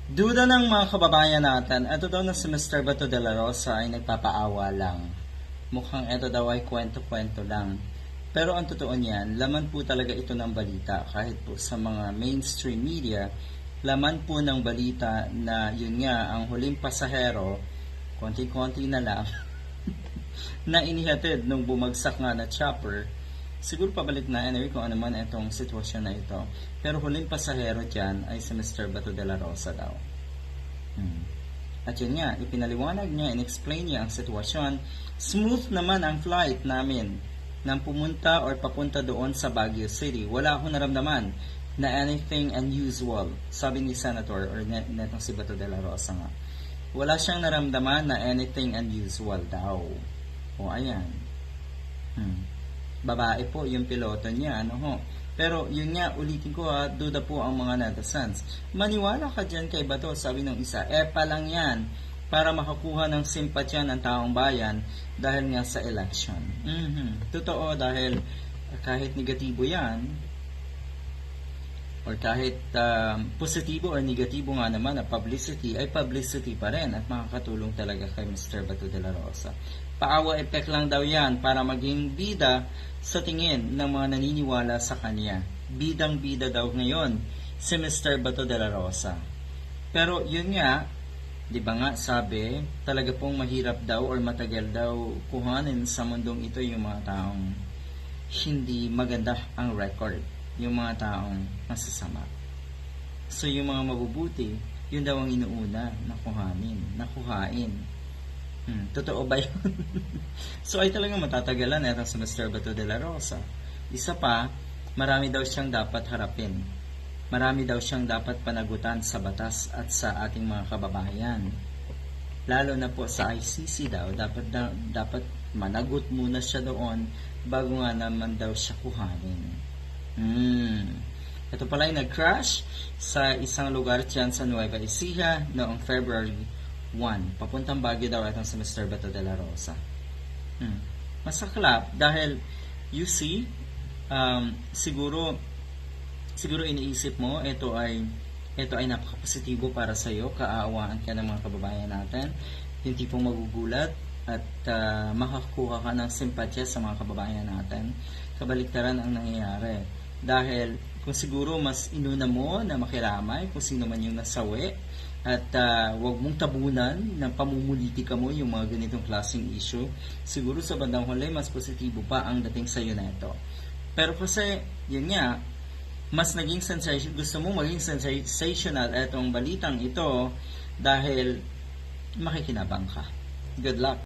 Duda ng mga kababayan natin, ito daw na si Mr. Bato de la Rosa ay nagpapaawa lang. Mukhang ito daw ay kwento-kwento lang. Pero ang totoo niyan, laman po talaga ito ng balita. Kahit po sa mga mainstream media, laman po ng balita na yun nga, ang huling pasahero, konti-konti na lang, na inihatid nung bumagsak nga na chopper. Siguro pabalik na anyway kung ano man itong sitwasyon na ito. Pero huling pasahero dyan ay si Mr. Bato de la Rosa daw. At yun nga, ipinaliwanag niya, in-explain niya ang sitwasyon. Smooth naman ang flight namin nang pumunta or papunta doon sa Baguio City. Wala akong naramdaman na anything unusual, sabi ni Senator or netong si Bato de la Rosa nga. Wala siyang naramdaman na anything unusual daw. O ayan. Babae po yung piloto niya, ano ho. Pero yun nga, ulitin ko duda po ang mga netizens. Maniwala ka dyan kay Bato, sabi ng isa, pa lang yan para makakuha ng simpatya ng taong bayan dahil nga sa election. Totoo, dahil kahit negatibo yan, or kahit positibo or negatibo nga naman na publicity, ay publicity pa rin at makakatulong talaga kay Mr. Bato de la Rosa. Paawa effect lang daw yan para maging bida sa tingin ng mga naniniwala sa kanya. Bidang-bida daw ngayon si Mr. Bato de la Rosa. Pero yun nga, di ba nga sabi, talaga pong mahirap daw or matagal daw kuhanin sa mundong ito yung mga taong hindi maganda ang record. Yung mga taong masasama. So yung mga mabubuti, yun daw ang inuuna na kuhain. Totoo ba yun? So ay talagang matatagalan etong si Mr. Bato de la Rosa. Isa pa, marami daw siyang dapat harapin. Marami daw siyang dapat panagutan sa batas at sa ating mga kababayan. Lalo na po sa ICC daw, dapat managot muna siya doon bago nga naman daw siya kuhanin. Ito pala ay nag-crash sa isang lugar dyan sa Nueva Ecija noong February 1. Papuntang Baguio daw itong si Mr. Bato de la Rosa. Masaklap dahil you see, siguro iniisip mo ito ay napaka-positibo para sa iyo, kaawaan ka ng mga kababayan natin, yung tipong magugulat at makakuha ka ng simpatya sa mga kababayan natin. Kabaliktaran ang nangyayari dahil kung siguro mas inuna mo na makiramay kung sino man yung nasawi at wag mong tabunan ng pamumulitika mo yung mga ganitong klaseng issue, siguro sa bandang huli mas positibo pa ang dating sa iyo na ito. Pero kasi yun nga, mas naging gusto mong maging sensational itong balitang ito dahil makikinabang ka. Good luck.